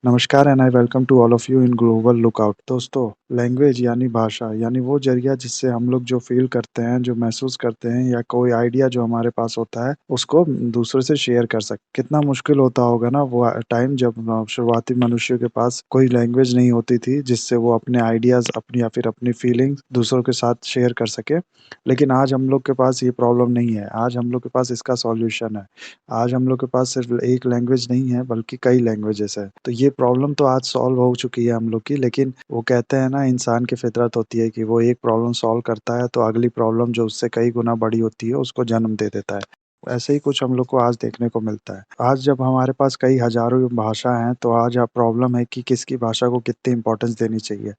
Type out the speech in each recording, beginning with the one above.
नमस्कार and I welcome to all of you in global lookout. दोस्तों, language यानी भाषा यानी वो जरिया जिससे हम लोग जो फील करते हैं, जो महसूस करते हैं या कोई आइडिया जो हमारे पास होता है, उसको दूसरे से शेयर कर सकते। कितना मुश्किल होता होगा ना वो टाइम जब शुरुआती मनुष्य के पास कोई लैंग्वेज नहीं होती थी जिससे वो अपने आइडियाज़ अपनी या फिर अपनी फीलिंग्स दूसरों के साथ शेयर कर सके। लेकिन आज हम लोग के पास ये प्रॉब्लम नहीं है, आज हम लोग के पास इसका सॉल्यूशन है। आज हम लोग के पास सिर्फ़ एक लैंग्वेज नहीं है बल्कि कई लैंग्वेजेज़ हैं। तो ये प्रॉब्लम तो आज सॉल्व हो चुकी है हम लोग की, लेकिन वो कहते हैं ना, इंसान की फ़ितरत होती है कि वो एक प्रॉब्लम सॉल्व करता है तो अगली प्रॉब्लम जो उससे कई गुना बड़ी होती है उसको जन्म दे देता है। ऐसे ही कुछ हम लोग को आज देखने को मिलता है। आज जब हमारे पास कई हज़ारों भाषा हैं तो आज प्रॉब्लम है कि किसकी भाषा को कितनी इम्पोर्टेंस देनी चाहिए।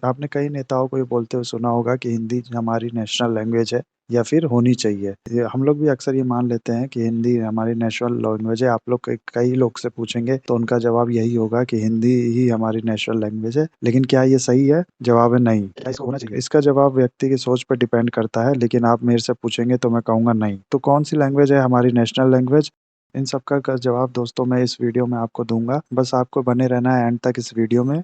आपने कई नेताओं को ये बोलते हुए सुना होगा कि हिंदी हमारी नेशनल लैंग्वेज है या फिर होनी चाहिए। ये हम लोग भी अक्सर ये मान लेते हैं कि हिंदी हमारी नेशनल लैंग्वेज है। आप लोग कई लोग से पूछेंगे तो उनका जवाब यही होगा कि हिंदी ही हमारी नेशनल लैंग्वेज है। लेकिन क्या ये सही है? जवाब है नहीं। क्या इसको होना चाहिए? इसका जवाब व्यक्ति की सोच पर डिपेंड करता है, लेकिन आप मेरे से पूछेंगे तो मैं कहूँगा नहीं। तो कौन-सी लैंग्वेज है हमारी नेशनल लैंग्वेज? इन सब का जवाब दोस्तों मैं इस वीडियो में आपको दूँगा। बस आपको बने रहना है एंड तक इस वीडियो में।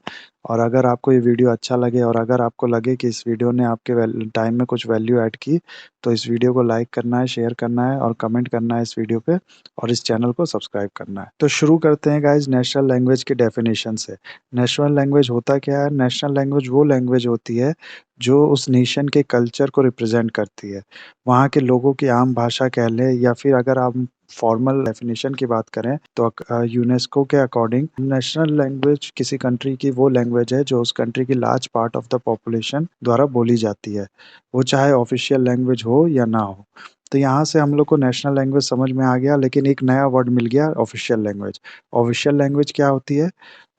और अगर आपको ये वीडियो अच्छा लगे और अगर आपको लगे कि इस वीडियो ने आपके टाइम में कुछ वैल्यू ऐड की, तो इस वीडियो को लाइक करना है, शेयर करना है और कमेंट करना है इस वीडियो पे, और इस चैनल को सब्सक्राइब करना है। तो शुरू करते हैं गाइज़ नेशनल लैंग्वेज की डेफिनेशन से। नेशनल लैंग्वेज होता क्या है? नेशनल लैंग्वेज वो लैंग्वेज होती है जो उस नेशन के कल्चर को रिप्रेज़ेंट करती है। वहाँ के लोगों की आम भाषा कह लें या फिर अगर आप फॉर्मल डेफिनिशन की बात करें तो यूनेस्को के अकॉर्डिंग नेशनल लैंग्वेज किसी कंट्री की वो लैंग्वेज है जो उस कंट्री की large part of the population द्वारा बोली जाती है। वो चाहे ऑफ़िशियल लैंग्वेज हो या ना हो। तो यहाँ से हम लोग को नेशनल लैंग्वेज समझ में आ गया, लेकिन एक नया वर्ड मिल गया, ऑफ़िशियल लैंग्वेज। ऑफ़िशियल लैंग्वेज क्या होती है?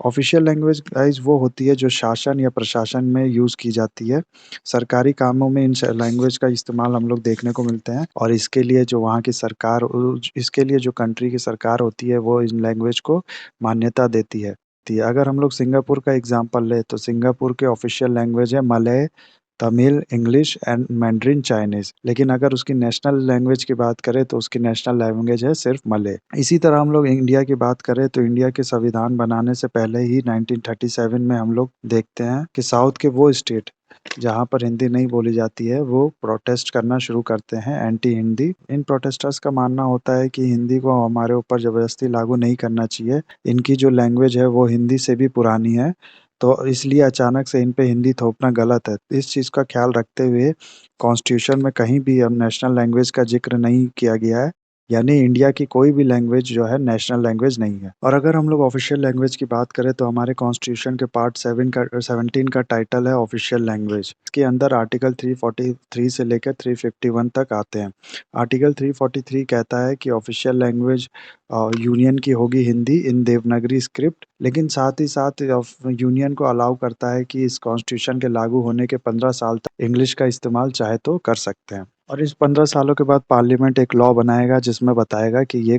ऑफ़िशियल लैंग्वेज गाइज़ वो होती है जो शासन या प्रशासन में यूज़ की जाती है। सरकारी कामों में इन लैंग्वेज का इस्तेमाल हम लोग देखने को मिलते हैं, और इसके लिए जो वहाँ की सरकार इसके लिए जो कंट्री की सरकार होती है वो इन लैंग्वेज को मान्यता देती है। अगर हम लोग सिंगापुर का एग्ज़ाम्पल लें तो सिंगापुर के ऑफ़िशियल लैंग्वेज है Malay, Tamil, English and mandarin Chinese. लेकिन अगर उसकी नेशनल लैंग्वेज की बात करें तो उसकी नेशनल लैंग्वेज है सिर्फ़ मलय। इसी तरह हम लोग इंडिया की बात करें तो इंडिया के संविधान बनाने से पहले ही 1937 में हम लोग देखते हैं कि साउथ के वो स्टेट जहाँ पर हिंदी नहीं बोली जाती है, वो प्रोटेस्ट करना शुरू करते हैं एंटी हिंदी। इन प्रोटेस्टर्स का मानना होता है कि हिंदी को हमारे ऊपर ज़बरदस्ती लागू नहीं करना चाहिए। इनकी जो लैंग्वेज है वो हिंदी से भी पुरानी है, तो इसलिए अचानक से इन पे हिंदी थोपना गलत है। इस चीज़ का ख़्याल रखते हुए कॉन्स्टिट्यूशन में कहीं भी अब नेशनल लैंग्वेज का ज़िक्र नहीं किया गया है, यानी इंडिया की कोई भी लैंग्वेज जो है नेशनल लैंग्वेज नहीं है। और अगर हम लोग ऑफ़िशियल लैंग्वेज की बात करें तो हमारे कॉन्स्टिट्यूशन के पार्ट 7 का 17 का टाइटल है ऑफ़िशियल लैंग्वेज। इसके अंदर आर्टिकल 343 से लेकर 351 तक आते हैं। आर्टिकल 343 कहता है कि ऑफ़िशियल लैंग्वेज यूनियन की होगी हिंदी इन देवनागरी स्क्रिप्ट, लेकिन साथ ही साथ यूनियन को अलाउ करता है कि इस कॉन्स्टिट्यूशन के लागू होने के 15 साल तक इंग्लिश का इस्तेमाल चाहे तो कर सकते हैं। और इस 15 सालों के बाद पार्लियामेंट एक लॉ बनाएगा जिसमें बताएगा कि ये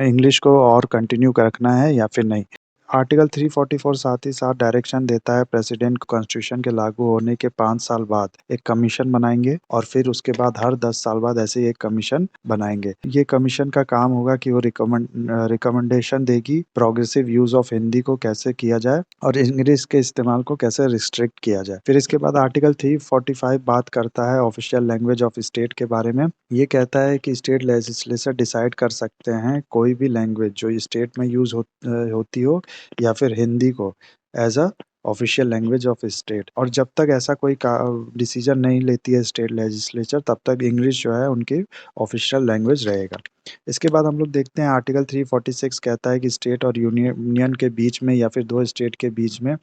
इंग्लिश को और कंटिन्यू रखना है या फिर नहीं। आर्टिकल 344 साथ ही साथ डायरेक्शन देता है प्रेसिडेंट को कॉन्स्टिट्यूशन के लागू होने के 5 साल बाद एक कमीशन बनाएँगे, और फिर उसके बाद हर 10 साल बाद ऐसे ही एक कमीशन बनाएँगे। ये कमीशन का काम होगा कि वो रिकमेंडेशन देगी प्रोग्रेसिव यूज़ ऑफ हिंदी को कैसे किया जाए और इंग्लिश के इस्तेमाल को कैसे रिस्ट्रिक्ट किया जाए। फिर इसके बाद आर्टिकल 345 बात करता है ऑफ़िशियल लैंग्वेज ऑफ स्टेट के बारे में। ये कहता है कि स्टेट लेजिस्लेचर डिसाइड कर सकते हैं कोई भी लैंग्वेज जो स्टेट में यूज़ होती हो या फिर हिंदी को as a official language of state, और जब तक ऐसा कोई का डिसीज़न नहीं लेती है स्टेट लेजिस्लेचर, तब तक इंग्लिश जो है उनकी ऑफ़िशियल लैंग्वेज रहेगा। इसके बाद हम लोग देखते हैं आर्टिकल 346 कहता है कि स्टेट और यूनियन के बीच में या फिर 2 स्टेट के बीच में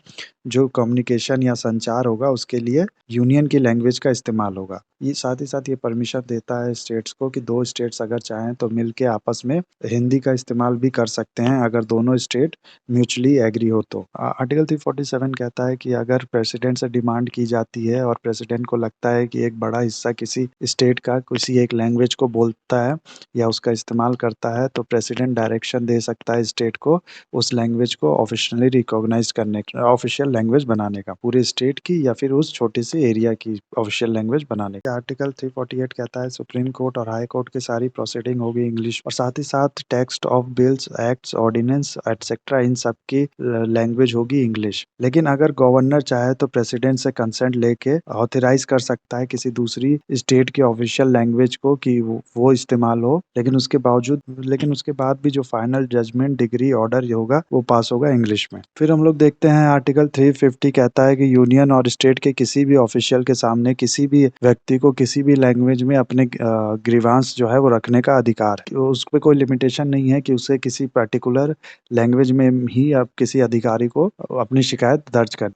जो कम्युनिकेशन या संचार होगा उसके लिए यूनियन की लैंग्वेज का इस्तेमाल होगा। ये साथ ही साथ ये परमिशन देता है स्टेट्स को कि 2 स्टेट्स अगर चाहें तो मिल के आपस में हिंदी का इस्तेमाल भी कर सकते हैं अगर दोनों स्टेट म्यूचुअली एग्री हो तो। आर्टिकल 347 कहता है कि अगर प्रेसिडेंट से डिमांड की जाती है और प्रेसिडेंट को लगता है कि एक बड़ा हिस्सा किसी स्टेट का किसी एक लैंग्वेज को बोलता है या उसका इस्तेमाल करता है तो प्रेसिडेंट डायरेक्शन दे सकता है स्टेट को उस लैंग्वेज को ऑफ़िशियली रिकॉग्नाइज़ करने ऑफ़िशियल लैंग्वेज बनाने का, पूरे स्टेट की या फिर उस छोटे-से एरिया की ऑफ़िशियल लैंग्वेज बनाने का। आर्टिकल 348 कहता है सुप्रीम कोर्ट और हाई कोर्ट की सारी प्रोसीडिंग होगी इंग्लिश और साथ ही साथ text of bills, acts, ordinance etcetera इन सब की लैंग्वेज होगी इंग्लिश। लेकिन अगर गवर्नर चाहे तो प्रेसिडेंट से कंसेंट लेके ऑथराइज़ कर सकता है किसी दूसरी स्टेट की ऑफ़िशियल लैंग्वेज को कि वो इस्तेमाल हो, लेकिन उसके बाद भी जो फाइनल जजमेंट, डिग्री, ऑर्डर होगा वो पास होगा इंग्लिश में। फिर हम लोग देखते हैं आर्टिकल 350 कहता है कि यूनियन और स्टेट के किसी भी ऑफिशियल के सामने किसी भी व्यक्ति को किसी भी लैंग्वेज में अपने ग्रीवांस जो है वो रखने का अधिकार है। तो उसपे कोई लिमिटेशन नहीं है कि उसे किसी पर्टिकुलर लैंग्वेज में ही अब किसी अधिकारी को अपनी शिकायत दर्ज कर।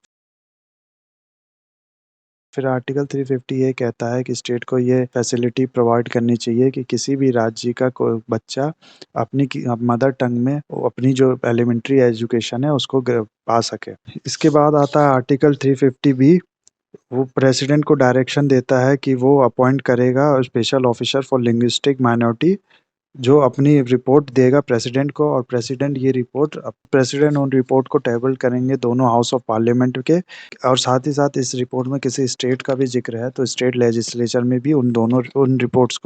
फिर आर्टिकल 350 ये कहता है कि स्टेट को ये फैसिलिटी प्रोवाइड करनी चाहिए कि किसी भी राज्य का कोई बच्चा अपनी मदर टंग में अपनी जो एलिमेंट्री एजुकेशन है उसको पा सके। इसके बाद आता है आर्टिकल 350 बी। वो प्रेसिडेंट को डायरेक्शन देता है कि वो अपॉइंट करेगा special officer for linguistic minority जो अपनी रिपोर्ट देगा प्रेसिडेंट को और प्रेसिडेंट उन रिपोर्ट को टेबल करेंगे दोनों हाउस ऑफ पार्लियामेंट के और साथ ही साथ इस रिपोर्ट में किसी स्टेट का भी जिक्र है तो स्टेट लेजिस्लेचर में भी उन रिपोर्ट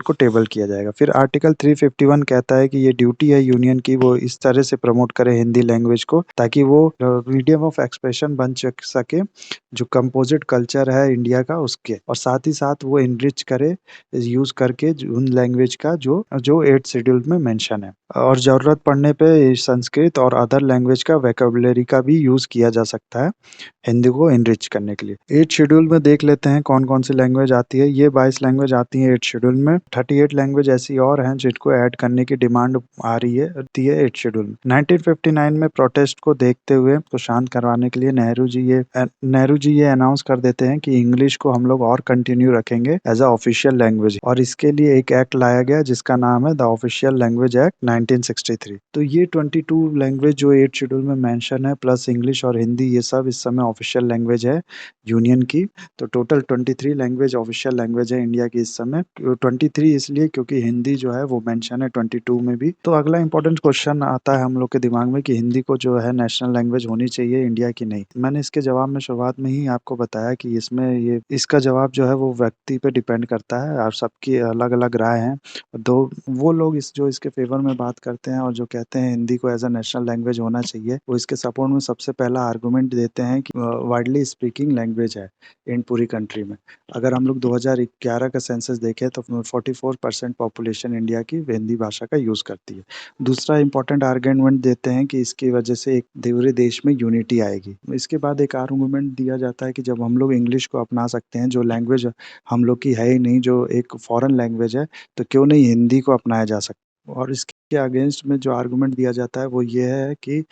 को टेबल किया जाएगा। फिर आर्टिकल 351 कहता है कि ये ड्यूटी है यूनियन की वो इस तरह से प्रमोट करे हिंदी लैंग्वेज को ताकि वो मीडियम ऑफ एक्सप्रेशन बन सके जो कंपोजिट कल्चर है इंडिया का उसके और साथ ही साथ वो इनरिच करे यूज़ करके उन लैंग्वेज का जो जो 8th शेड्यूल में मेंशन है और ज़रूरत पड़ने पे संस्कृत और अदर लैंग्वेज का वोकैब्युलरी का भी यूज़ किया जा सकता है हिंदी को एनरिच करने के लिए। 8th शेड्यूल में देख लेते हैं कौन-कौन सी लैंग्वेज आती है। ये 22 लैंग्वेज आती हैं 8th शेड्यूल में। 38 लैंग्वेज ऐसी और हैं जिनको ऐड करने की डिमांड आ रही है आती है 8th शेड्यूल में। 1959 में प्रोटेस्ट को देखते हुए उसको शांत करवाने के लिए नेहरू जी ये अनाउंस कर देते हैं कि इंग्लिश को हम लोग और कंटिन्यू रखेंगे एज़ अ ऑफिशियल लैंग्वेज और इसके लिए एक एक्ट लाया गया जिसका नाम है द ऑफिशियल लैंग्वेज एक्ट 1963। तो ये 22 लैंग्वेज जो 8th शेड्यूल में मेंशन है प्लस इंग्लिश और हिंदी ये सब इस समय ऑफिशियल लैंग्वेज है यूनियन की। तो टोटल 23 लैंग्वेज ऑफिशियल लैंग्वेज है इंडिया की इस समय। 23 इसलिए क्योंकि हिंदी जो है वो मेंशन है 22 में भी। तो अगला इंपॉर्टेंट क्वेश्चन आता है हम लोग के दिमाग में कि हिंदी को जो है नेशनल लैंग्वेज होनी चाहिए इंडिया की नहीं। मैंने इसके जवाब में शुरुआत में ही आपको बताया कि इसमें ये इसका जवाब जो है वो व्यक्ति पे डिपेंड करता है और सबकी अलग-अलग राय है। दो वो लोग इसके फ़ेवर में बात करते हैं और जो कहते हैं हिंदी को एज़ अ नेशनल लैंग्वेज होना चाहिए, वो इसके सपोर्ट में सबसे पहला आर्गुमेंट देते हैं कि वाइडली स्पीकिंग लैंग्वेज है इन पूरी कंट्री में। अगर हम लोग 2011 का सेंसस देखें तो 44% पॉपुलेशन इंडिया की हिंदी भाषा का यूज़ करती है। दूसरा इम्पोर्टेंट आर्गुमेंट देते हैं कि इसकी वजह से एक पूरे देश में यूनिटी आएगी। इसके बाद एक आर्गुमेंट दिया जाता है कि जब हम लोग इंग्लिश को अपना सकते हैं, जो लैंग्वेज हम लोग की है ही नहीं, जो एक फॉरेन लैंग्वेज है, तो क्यों नहीं हिंदी को अपनाया जा सकता? और इसके अगेंस्ट में जो आर्गुमेंट दिया जाता है वो ये है कि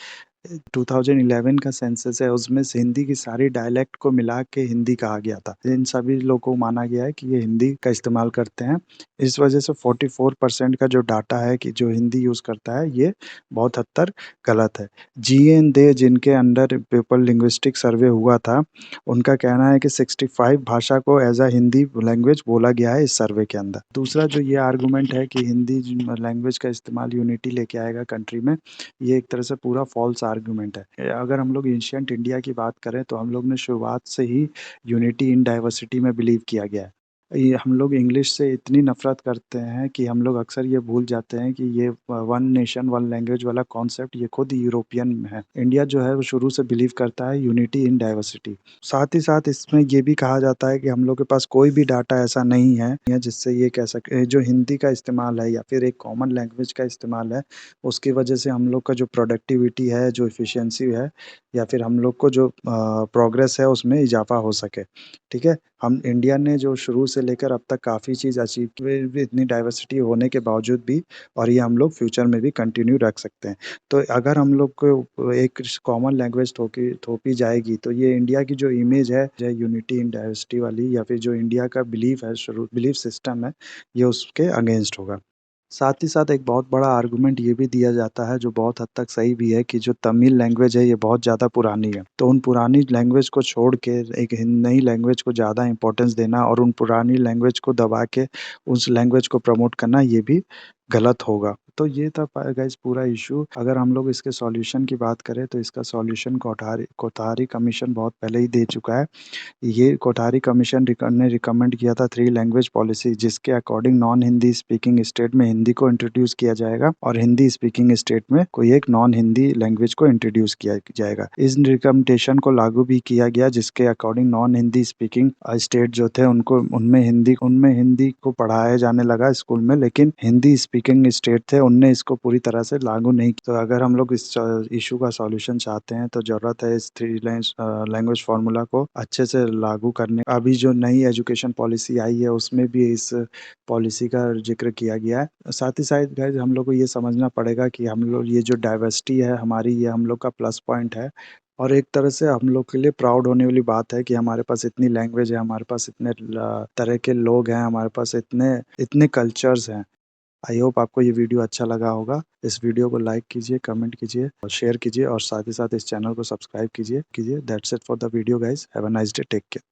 2011 का सेंसस है उसमें से हिंदी की सारी डायलेक्ट को मिला के हिंदी कहा गया था। इन सभी लोगों को माना गया है कि ये हिंदी का इस्तेमाल करते हैं। इस वजह से 44% का जो डाटा है कि जो हिंदी यूज़ करता है ये बहुत हद तक गलत है। जी-एन-दे जिनके अंडर पेपर लिंग्विस्टिक सर्वे हुआ था, उनका कहना है कि 65 भाषा को एज़ अ हिंदी लैंग्वेज बोला गया है इस सर्वे के अंदर। दूसरा जो ये आर्गुमेंट है कि हिंदी लैंग्वेज का इस्तेमाल यूनिटी लेके आएगा कंट्री में, ये एक तरह से पूरा फ़ॉल्स आर्गुमेंट है। अगर हम लोग एंशिएंट इंडिया की बात करें तो हम लोग ने शुरुआत से ही यूनिटी इन डाइवर्सिटी में बिलीव किया गया है। ये हम लोग इंग्लिश से इतनी नफ़रत करते हैं कि हम लोग अक्सर ये भूल जाते हैं कि ये वन नेशन वन लैंग्वेज वाला कॉन्सेप्ट ये खुद यूरोपियन में है। इंडिया जो है वो शुरू से बिलीव करता है यूनिटी इन डाइवर्सिटी। साथ ही साथ इसमें ये भी कहा जाता है कि हम लोग के पास कोई भी डाटा ऐसा नहीं है या जिससे ये कह सकें जो हिंदी का इस्तेमाल है या फिर एक कॉमन लैंग्वेज का इस्तेमाल है उसकी वजह से हम लोग का जो प्रोडक्टिविटी है, जो एफिशिएंसी है या फिर हम लोग को जो प्रोग्रेस है उसमें इज़ाफ़ा हो सके, ठीक है? हम इंडिया ने जो शुरू से लेकर अब तक काफ़ी चीज़ अचीव की हुई भी इतनी डाइवर्सिटी होने के बावजूद भी और ये हम लोग फ्यूचर में भी कंटिन्यू रख सकते हैं। तो अगर हम लोग को एक कॉमन लैंग्वेज थोपी जाएगी तो ये इंडिया की जो इमेज है यूनिटी इन डाइवर्सिटी वाली या फिर जो इंडिया का बिलीफ है बिलीफ सिस्टम है, ये उसके अगेंस्ट होगा। साथ ही साथ एक बहुत बड़ा आर्गुमेंट ये भी दिया जाता है जो बहुत हद तक सही भी है कि जो तमिल लैंग्वेज है ये बहुत ज़्यादा पुरानी है। तो उन पुरानी लैंग्वेज को छोड़ के एक नई लैंग्वेज को ज़्यादा इम्पोर्टेंस देना और उन पुरानी लैंग्वेज को दबा के उस लैंग्वेज को प्रमोट करना ये भी गलत होगा। तो ये था गाइस पूरा इश्यू। अगर हम लोग इसके सॉल्यूशन की बात करें तो इसका सॉल्यूशन कोठारी कमीशन बहुत पहले ही दे चुका है। ये कोठारी कमीशन ने रिकमेंड किया था 3 लैंग्वेज पॉलिसी जिसके according non Hindi speaking state में हिंदी को इंट्रोड्यूस किया जाएगा और हिंदी स्पीकिंग स्टेट में कोई एक नॉन हिंदी लैंग्वेज को इंट्रोड्यूस किया जाएगा। इस रिकमेंडेशन को लागू भी किया गया जिसके according non Hindi speaking state जो थे उनको उनमें हिंदी को पढ़ाया जाने लगा स्कूल में, लेकिन हिंदी स्पीकिंग स्टेट थे उनने इसको पूरी तरह से लागू नहीं किया। तो अगर हम लोग इस इश्यू का सॉल्यूशन चाहते हैं तो ज़रूरत है इस 3 लैंग्वेज फार्मूला को अच्छे से लागू करने। अभी जो नई एजुकेशन पॉलिसी आई है उसमें भी इस पॉलिसी का ज़िक्र किया गया है। साथ ही साथ गाइस हम लोग को ये समझना पड़ेगा कि हम लोग ये जो डाइवर्सिटी है हमारी, ये हम लोग का प्लस पॉइंट है और एक तरह से हम लोग के लिए प्राउड होने वाली बात है कि हमारे पास इतनी लैंग्वेज है, हमारे पास इतने तरह के लोग हैं, हमारे पास इतने इतने कल्चर्स हैं। आई होप आपको ये वीडियो अच्छा लगा होगा। इस वीडियो को लाइक कीजिए, कमेंट कीजिए और शेयर कीजिए और साथ ही साथ इस चैनल को सब्सक्राइब कीजिए। That's it for the video guys. Have a nice day, take care.